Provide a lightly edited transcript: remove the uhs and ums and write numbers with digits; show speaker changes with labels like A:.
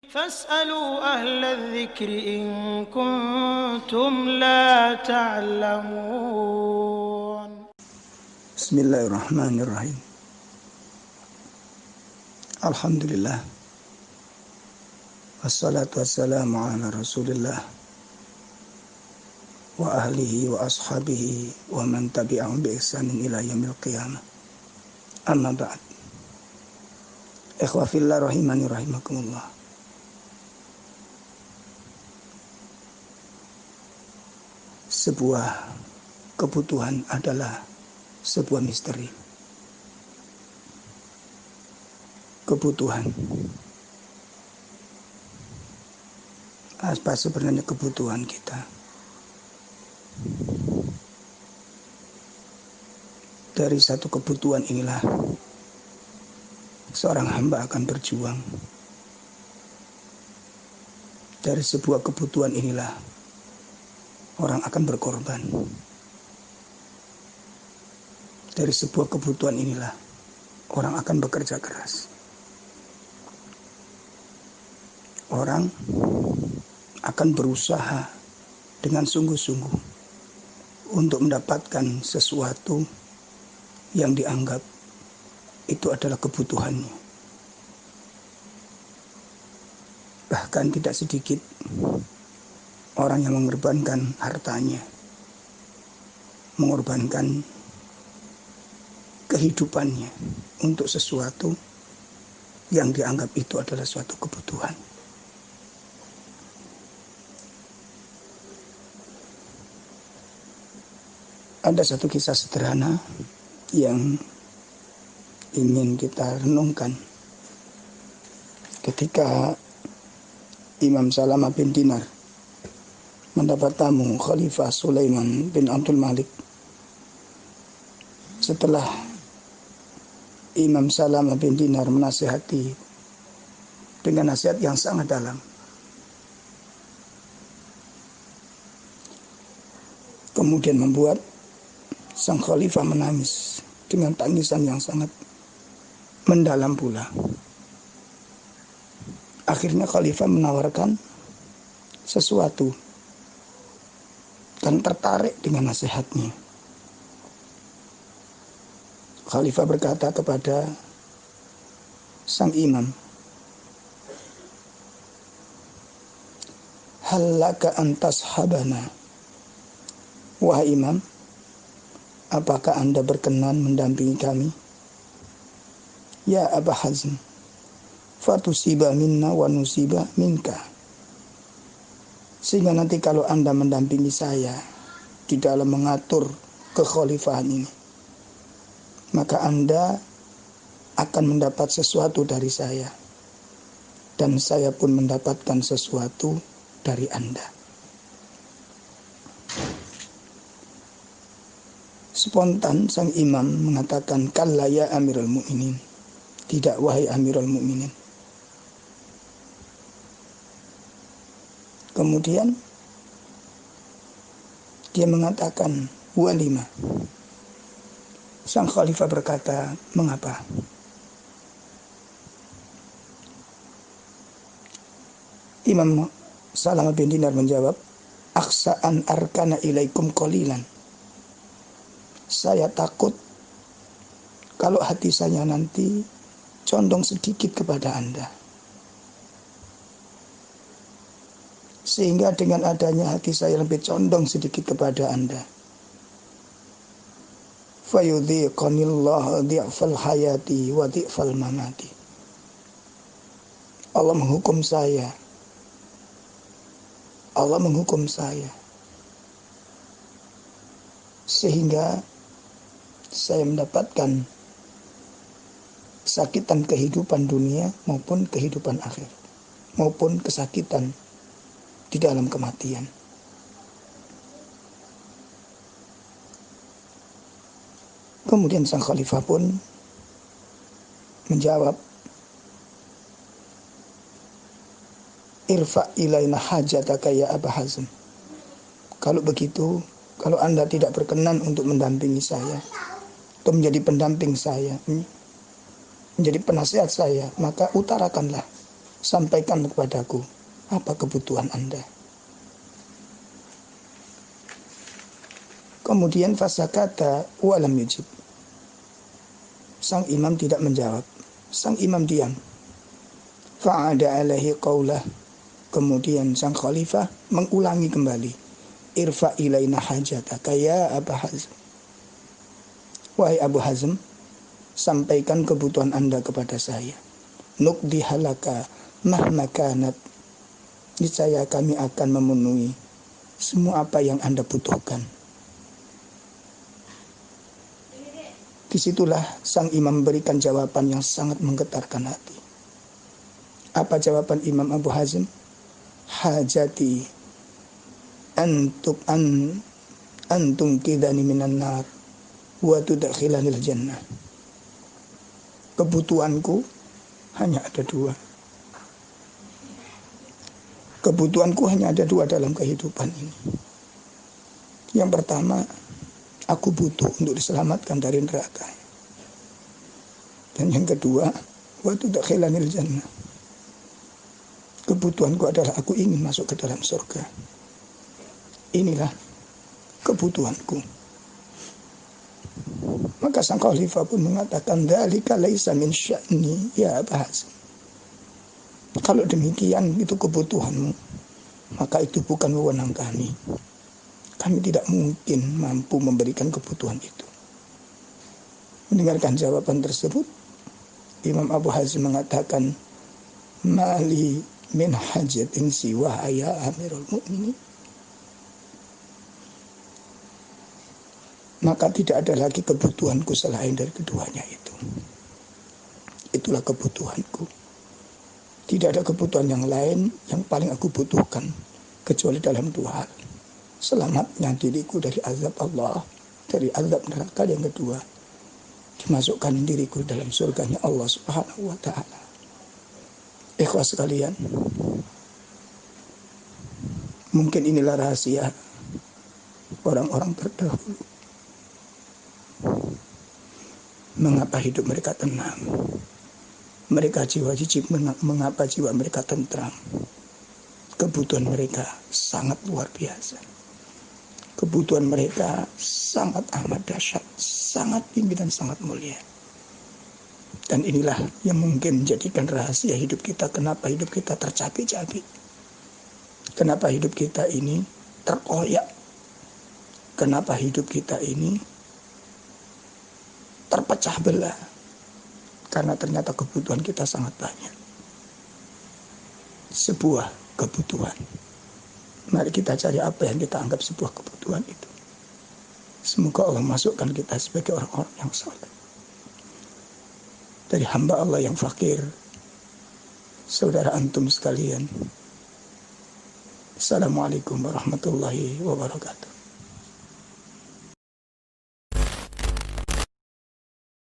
A: فاسألوا أهل الذكر إن كنتم لا تعلمون.
B: بسم الله الرحمن الرحيم. الحمد لله والصلاة والسلام على رسول الله وأهله وأصحابه ومن تبعهم بإحسان إلى يوم القيامة. أما بعد. Ikhwa fillah rahimani rahimakumullah. Sebuah kebutuhan adalah sebuah misteri. Kebutuhan. Apa sebenarnya kebutuhan kita? Dari satu kebutuhan inilah seorang hamba akan berjuang. Dari sebuah kebutuhan inilah orang akan berkorban. Dari sebuah kebutuhan inilah orang akan bekerja keras. Orang akan berusaha dengan sungguh-sungguh untuk mendapatkan sesuatu yang dianggap itu adalah kebutuhannya. Bahkan tidak sedikit orang yang mengorbankan hartanya, mengorbankan kehidupannya untuk sesuatu yang dianggap itu adalah suatu kebutuhan. Ada satu kisah sederhana yang ingin kita renungkan. Ketika Imam Salamah bin Dinar mendapat tamu Khalifah Sulaiman bin Abdul Malik, setelah Imam Salamah bin Dinar menasihati dengan nasihat yang sangat dalam, kemudian membuat sang khalifah menangis dengan tangisan yang sangat mendalam pula. Akhirnya khalifah menawarkan sesuatu dan tertarik dengan nasihatnya. Khalifah berkata kepada sang imam, "Hallaka antas habana." Wahai imam, apakah Anda berkenan mendampingi kami? Ya Aba Hazm, fatusiba minna wa nusiba minka. Sehingga nanti kalau Anda mendampingi saya di dalam mengatur kekhalifahan ini, maka Anda akan mendapat sesuatu dari saya, dan saya pun mendapatkan sesuatu dari Anda. Spontan sang imam mengatakan, "Kalla ya Amirul Mukminin." Tidak, wahai Amirul Mukminin. Kemudian dia mengatakan, "Walima." Sang khalifah berkata, "Mengapa?" Imam Salamah bin Dinar menjawab, "Aksa'an arkana ilaikum qalilan." Saya takut kalau hati saya nanti condong sedikit kepada Anda, sehingga dengan adanya hati saya lebih condong sedikit kepada Anda, fayudhiqanillahu dhi'fal hayati wa dhi'fal mamati. Allah menghukum saya sehingga saya mendapatkan kesakitan kehidupan dunia maupun kehidupan akhir, maupun kesakitan di dalam kematian. Kemudian sang khalifah pun menjawab, "Irfa ilaina hajataka ya Aba Hazm." Kalau begitu, kalau Anda tidak berkenan untuk mendampingi saya, atau menjadi pendamping saya, menjadi penasihat saya, maka utarakanlah sampaikan kepadaku apa kebutuhan Anda. Kemudian fasakata walam yujib. Sang imam tidak menjawab. Sang imam diam. Fa'ada alaihi qawlah. Kemudian sang khalifah mengulangi kembali. Irfa ilaina hajataka ya Abu Hazm. Wahai Abu Hazm, sampaikan kebutuhan Anda kepada saya. Nukdi halaka mahma kanat. Niscaya kami akan memenuhi semua apa yang Anda butuhkan. Disitulah sang imam memberikan jawaban yang sangat menggetarkan hati. Apa jawaban Imam Abu Hazm? Hajati antum kidani minan nar wa tudakhilanil jannah. Kebutuhanku hanya ada dua. Kebutuhanku hanya ada dua dalam kehidupan ini. Yang pertama, aku butuh untuk diselamatkan dari neraka. Dan yang kedua, wa tudakhilanil jannah. Kebutuhanku adalah aku ingin masuk ke dalam surga. Inilah kebutuhanku. Maka sang khalifah pun mengatakan, dzalika laisa min sya'ni ya Abu Hazm. Kalau demikian itu kebutuhanmu, maka itu bukan wewenang kami. Kami tidak mungkin mampu memberikan kebutuhan itu. Mendengarkan jawaban tersebut, Imam Abu Hazm mengatakan, mali min hajatin siwa ya Amirul Mukminin. Maka tidak ada lagi kebutuhanku selain dari keduanya itu. Itulah kebutuhanku. Tidak ada kebutuhan yang lain yang paling aku butuhkan kecuali dalam dua hal. Selamatnya diriku dari azab Allah, dari azab neraka. Yang kedua, dimasukkan diriku dalam surganya Allah Subhanahu wa ta'ala. Ikhwas sekalian, mungkin inilah rahasia orang-orang terdahulu. Mengapa hidup mereka tenang? Mereka mengapa jiwa mereka tentram? Kebutuhan mereka sangat luar biasa. Kebutuhan mereka sangat amat dahsyat, sangat tinggi dan sangat mulia. Dan inilah yang mungkin menjadikan rahasia hidup kita. Kenapa hidup kita tercapek-capek? Kenapa hidup kita ini terkoyak? Kenapa hidup kita ini terpecah belah? Karena ternyata kebutuhan kita sangat banyak. Sebuah kebutuhan. Mari kita cari apa yang kita anggap sebuah kebutuhan itu. Semoga Allah masukkan kita sebagai orang-orang yang saleh. Dari hamba Allah yang fakir. Saudara antum sekalian. Assalamualaikum warahmatullahi wabarakatuh.